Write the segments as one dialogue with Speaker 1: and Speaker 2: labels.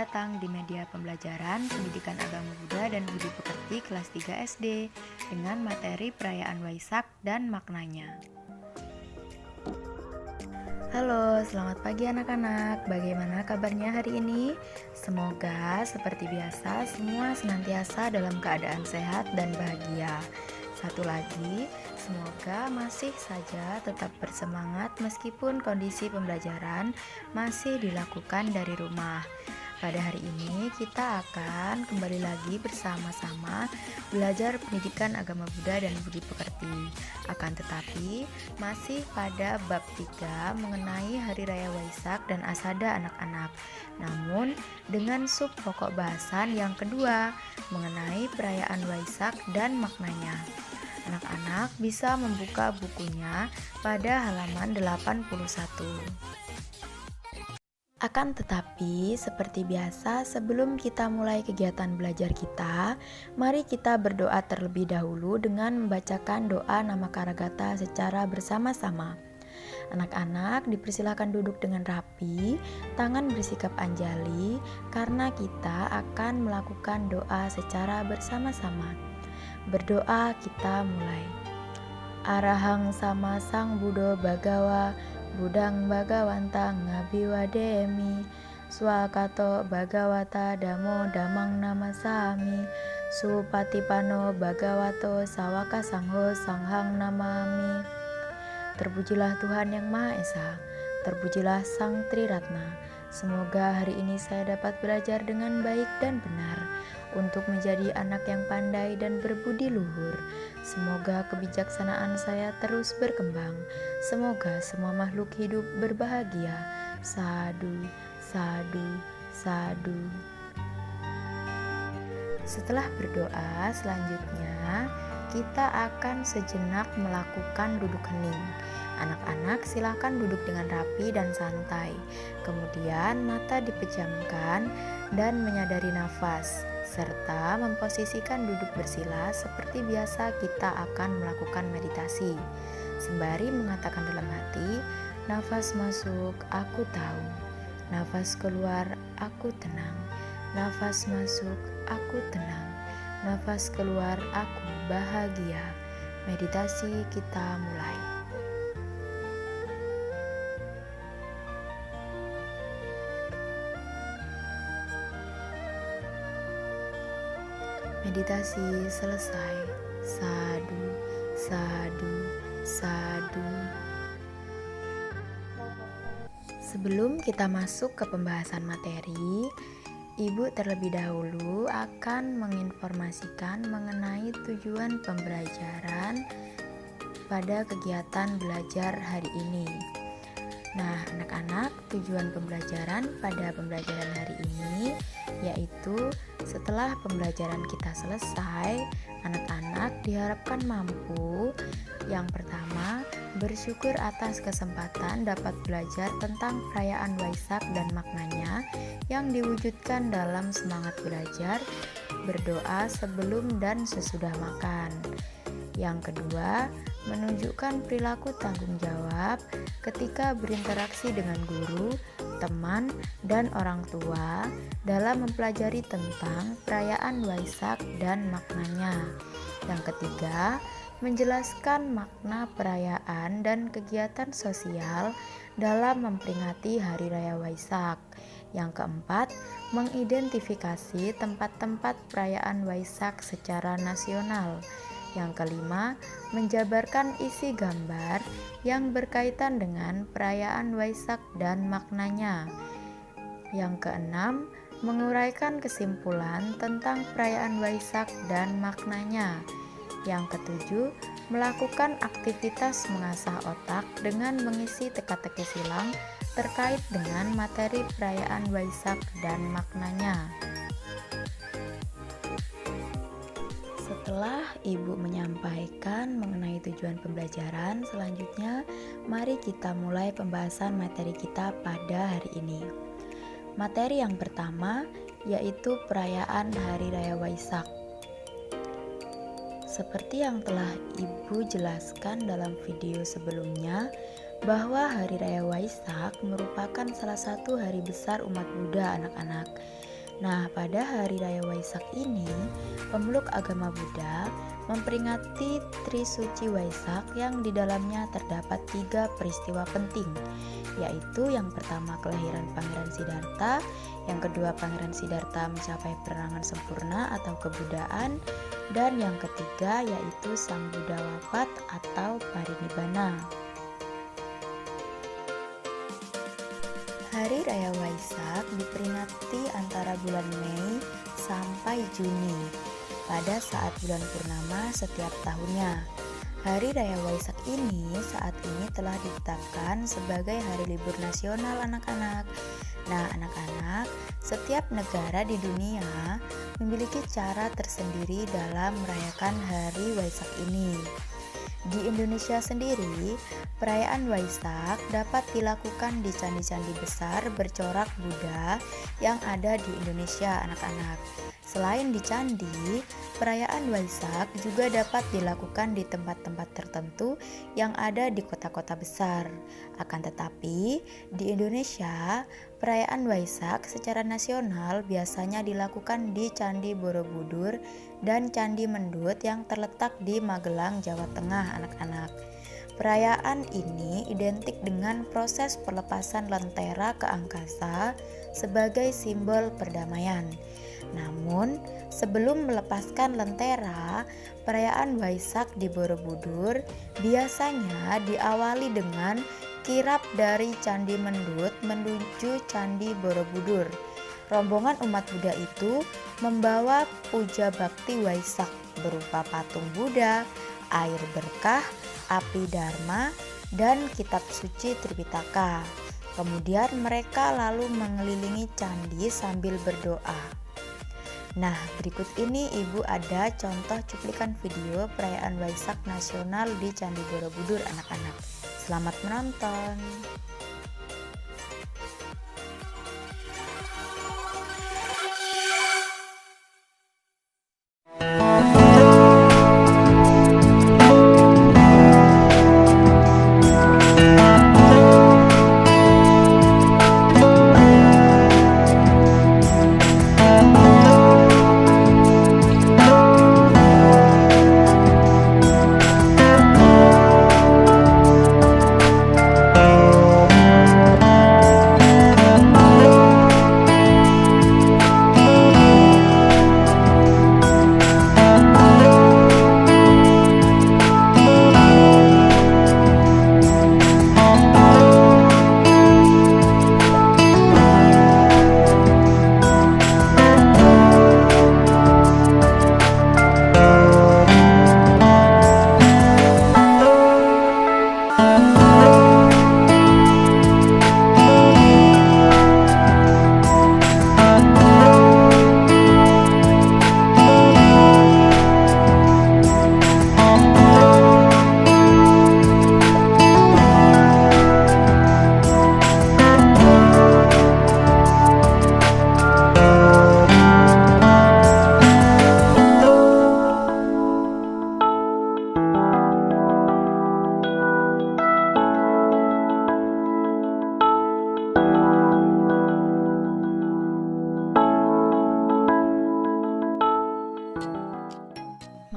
Speaker 1: datang di media pembelajaran Pendidikan Agama Buddha dan Budi Pekerti kelas 3 SD dengan materi perayaan Waisak dan maknanya. Halo, selamat pagi anak-anak. Bagaimana kabarnya hari ini? Semoga seperti biasa semua senantiasa dalam keadaan sehat dan bahagia. Satu lagi, semoga masih saja tetap bersemangat meskipun kondisi pembelajaran masih dilakukan dari rumah. Pada hari ini kita akan kembali lagi bersama-sama belajar pendidikan agama Buddha dan Budi Pekerti. Akan tetapi masih pada bab 3 mengenai Hari Raya Waisak dan Asada anak-anak. Namun dengan sub pokok bahasan yang kedua mengenai perayaan Waisak dan maknanya. Anak-anak bisa membuka bukunya pada halaman 81. Akan tetapi, seperti biasa, sebelum kita mulai kegiatan belajar kita, mari kita berdoa terlebih dahulu dengan membacakan doa Namakaragata secara bersama-sama. Anak-anak dipersilakan duduk dengan rapi, tangan bersikap anjali, karena kita akan melakukan doa secara bersama-sama. Berdoa kita mulai. Arahang sama sang Buddha Bagawa, Budang Bagawantang Ngabiwademi, Swakato Bagawata Damo Damang Namasami, Supatipano Bagawato Sawaka Sangho Sanghang Namami. Terpujilah Tuhan Yang Maha Esa, terpujilah Sang Triratna. Semoga hari ini saya dapat belajar dengan baik dan benar untuk menjadi anak yang pandai dan berbudi luhur. Semoga kebijaksanaan saya terus berkembang. Semoga semua makhluk hidup berbahagia. Sadu, sadu, sadu. Setelah berdoa, selanjutnya kita akan sejenak melakukan duduk hening. Anak-anak silakan duduk dengan rapi dan santai. Kemudian mata dipejamkan dan menyadari nafas, serta memposisikan duduk bersila seperti biasa kita akan melakukan meditasi. Sembari mengatakan dalam hati, nafas masuk, aku tahu. Nafas keluar, aku tenang. Nafas masuk, aku tenang. Nafas keluar, aku bahagia. Meditasi kita mulai. Meditasi selesai. Sadu, sadu, sadu. Sebelum kita masuk ke pembahasan materi, Ibu terlebih dahulu akan menginformasikan mengenai tujuan pembelajaran pada kegiatan belajar hari ini. Nah, anak-anak, tujuan pembelajaran pada pembelajaran hari ini yaitu setelah pembelajaran kita selesai, anak-anak diharapkan mampu yang pertama, bersyukur atas kesempatan dapat belajar tentang perayaan Waisak dan maknanya yang diwujudkan dalam semangat belajar, berdoa sebelum dan sesudah makan. Yang kedua, menunjukkan perilaku tanggung jawab ketika berinteraksi dengan guru, teman, dan orang tua dalam mempelajari tentang perayaan Waisak dan maknanya. Yang ketiga, menjelaskan makna perayaan dan kegiatan sosial dalam memperingati Hari Raya Waisak. Yang keempat, mengidentifikasi tempat-tempat perayaan Waisak secara nasional. Yang kelima, menjabarkan isi gambar yang berkaitan dengan perayaan Waisak dan maknanya. Yang keenam, menguraikan kesimpulan tentang perayaan Waisak dan maknanya. Yang ketujuh, melakukan aktivitas mengasah otak dengan mengisi teka-teki silang terkait dengan materi perayaan Waisak dan maknanya. Setelah Ibu menyampaikan mengenai tujuan pembelajaran, selanjutnya mari kita mulai pembahasan materi kita pada hari ini. Materi yang pertama yaitu perayaan Hari Raya Waisak. Seperti yang telah Ibu jelaskan dalam video sebelumnya, bahwa Hari Raya Waisak merupakan salah satu hari besar umat Buddha anak-anak. Nah, pada hari raya Waisak ini, pemeluk agama Buddha memperingati Trisuci Waisak yang di dalamnya terdapat 3 peristiwa penting, yaitu yang pertama kelahiran Pangeran Siddhartha, yang kedua Pangeran Siddhartha mencapai penerangan sempurna atau kebudaan, dan yang ketiga yaitu Sang Buddha wafat atau parinibbana. Hari Raya Waisak diperingati antara bulan Mei sampai Juni pada saat bulan purnama setiap tahunnya. Hari Raya Waisak ini saat ini telah ditetapkan sebagai hari libur nasional anak-anak. Nah, anak-anak, setiap negara di dunia memiliki cara tersendiri dalam merayakan hari Waisak ini. Di Indonesia sendiri, perayaan Waisak dapat dilakukan di candi-candi besar bercorak Buddha yang ada di Indonesia, anak-anak. Selain di candi, perayaan Waisak juga dapat dilakukan di tempat-tempat tertentu yang ada di kota-kota besar. Akan tetapi, di Indonesia, perayaan Waisak secara nasional biasanya dilakukan di Candi Borobudur dan Candi Mendut yang terletak di Magelang, Jawa Tengah, anak-anak. Perayaan ini identik dengan proses pelepasan lentera ke angkasa sebagai simbol perdamaian. Namun, sebelum melepaskan lentera, perayaan Waisak di Borobudur biasanya diawali dengan kirap dari Candi Mendut menuju Candi Borobudur. Rombongan umat Buddha itu membawa puja bakti Waisak berupa patung Buddha, air berkah, api dharma, dan kitab suci Tripitaka. Kemudian mereka lalu mengelilingi candi sambil berdoa. Nah, berikut ini Ibu ada contoh cuplikan video perayaan Waisak nasional di Candi Borobudur, anak-anak. Selamat menonton.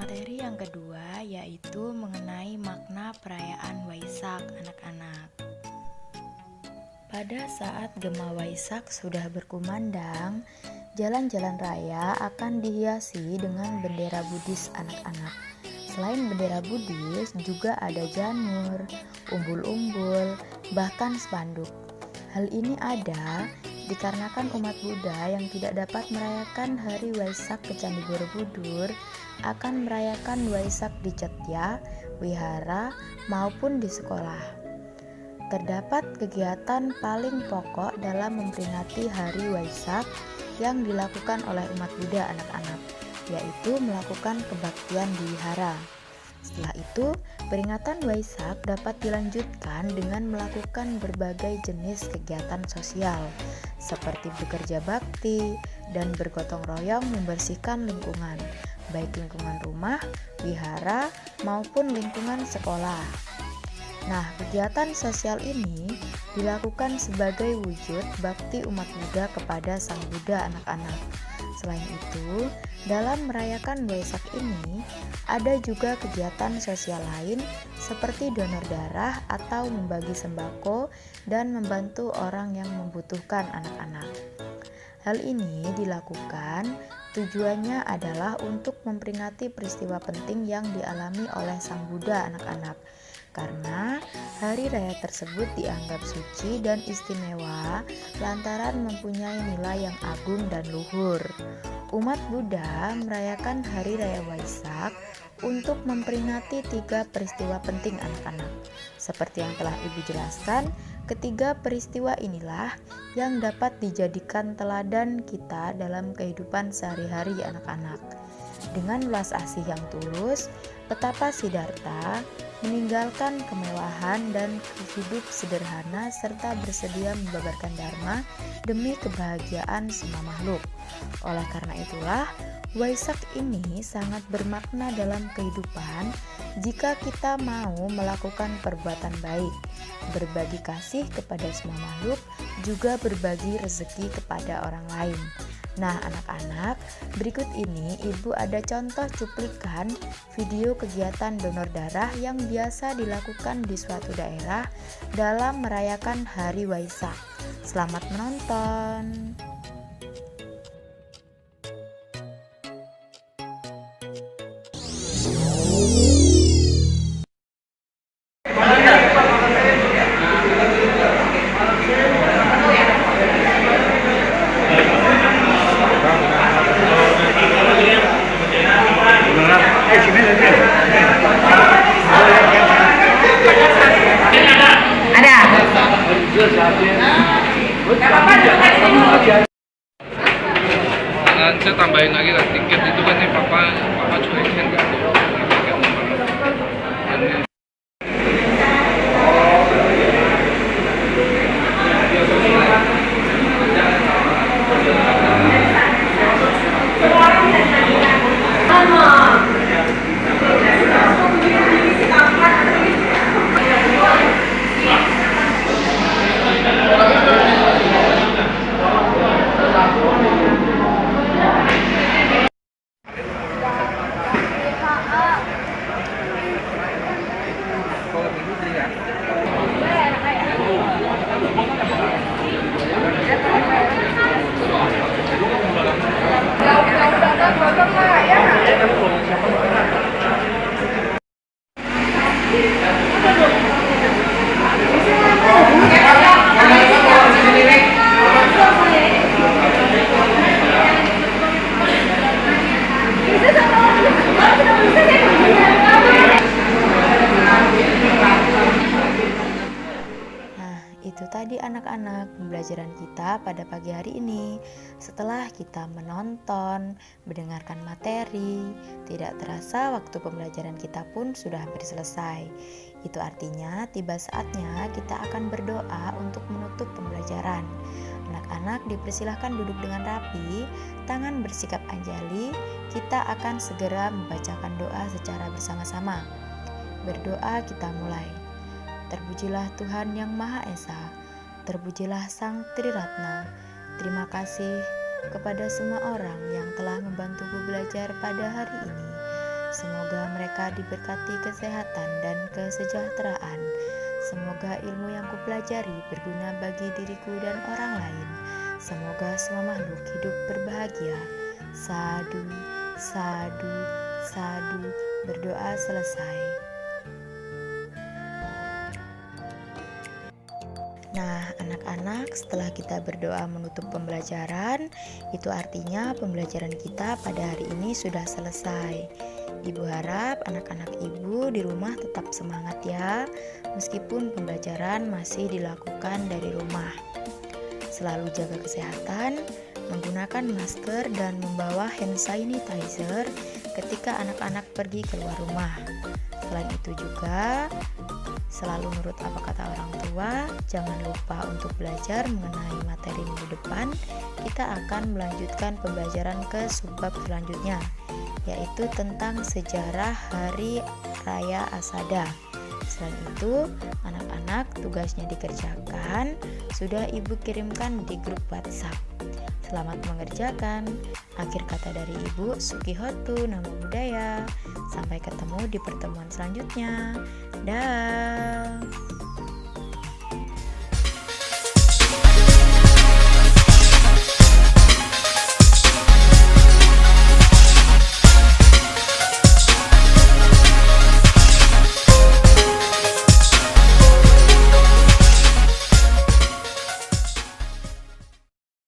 Speaker 1: Materi yang kedua yaitu mengenai makna perayaan Waisak, anak-anak. Pada saat gema Waisak sudah berkumandang, jalan-jalan raya akan dihiasi dengan bendera Buddhis, anak-anak. Selain bendera Buddhis, juga ada janur, umbul-umbul, bahkan spanduk. Hal ini ada dikarenakan umat Buddha yang tidak dapat merayakan hari Waisak ke Candi Borobudur akan merayakan Waisak di Cetya, wihara, maupun di sekolah. Terdapat kegiatan paling pokok dalam memperingati hari Waisak yang dilakukan oleh umat Buddha, anak-anak, yaitu melakukan kebaktian di wihara. Setelah itu, peringatan Waisak dapat dilanjutkan dengan melakukan berbagai jenis kegiatan sosial, seperti bekerja bakti dan bergotong royong membersihkan lingkungan, baik lingkungan rumah, wihara, maupun lingkungan sekolah. Nah, kegiatan sosial ini dilakukan sebagai wujud bakti umat Buddha kepada Sang Buddha anak-anak. Selain itu, dalam merayakan Waisak ini, ada juga kegiatan sosial lain seperti donor darah atau membagi sembako dan membantu orang yang membutuhkan anak-anak. Hal ini dilakukan tujuannya adalah untuk memperingati peristiwa penting yang dialami oleh Sang Buddha anak-anak. Karena hari raya tersebut dianggap suci dan istimewa lantaran mempunyai nilai yang agung dan luhur. Umat Buddha merayakan hari raya Waisak untuk memperingati 3 peristiwa penting anak-anak. Seperti yang telah Ibu jelaskan, ketiga peristiwa inilah yang dapat dijadikan teladan kita dalam kehidupan sehari-hari anak-anak. Dengan belas asih yang tulus, betapa Siddhartha meninggalkan kemewahan dan hidup sederhana serta bersedia membabarkan dharma demi kebahagiaan semua makhluk. Oleh karena itulah, Waisak ini sangat bermakna dalam kehidupan jika kita mau melakukan perbuatan baik, berbagi kasih kepada semua makhluk, juga berbagi rezeki kepada orang lain. Nah, anak-anak, berikut ini Ibu ada contoh cuplikan video kegiatan donor darah yang biasa dilakukan di suatu daerah dalam merayakan Hari Waisak. Selamat menonton.
Speaker 2: Saya tambahin lagi lah tiket itu kan nih papa cuekin nggak ada tiket dan itu tadi anak-anak pembelajaran kita pada pagi hari ini. Setelah kita menonton, mendengarkan materi, tidak terasa waktu pembelajaran kita pun sudah hampir selesai. Itu artinya tiba saatnya kita akan berdoa untuk menutup pembelajaran. Anak-anak dipersilahkan duduk dengan rapi, tangan bersikap anjali. Kita akan segera membacakan doa secara bersama-sama. Berdoa kita mulai. Terpujilah Tuhan Yang Maha Esa, terpujilah Sang Triratna. Terima kasih kepada semua orang yang telah membantuku belajar pada hari ini. Semoga mereka diberkati kesehatan dan kesejahteraan. Semoga ilmu yang kupelajari berguna bagi diriku dan orang lain. Semoga semua makhluk hidup berbahagia. Sadu, sadu, sadu. Berdoa selesai. Nah, anak-anak, setelah kita berdoa menutup pembelajaran, itu artinya pembelajaran kita pada hari ini sudah selesai. Ibu harap anak-anak ibu di rumah tetap semangat ya, meskipun pembelajaran masih dilakukan dari rumah. Selalu jaga kesehatan, menggunakan masker dan membawa hand sanitizer ketika anak-anak pergi keluar rumah. Selain itu juga, selalu nurut apa kata orang tua, jangan lupa untuk belajar mengenai materi minggu depan. Kita akan melanjutkan pembelajaran ke subbab selanjutnya, yaitu tentang sejarah Hari Raya Asada. Selain itu, anak-anak tugasnya dikerjakan, sudah ibu kirimkan di grup WhatsApp. Selamat mengerjakan. Akhir kata dari Ibu Sukihotu Namo Buddhaya. Sampai ketemu di pertemuan selanjutnya. Dah.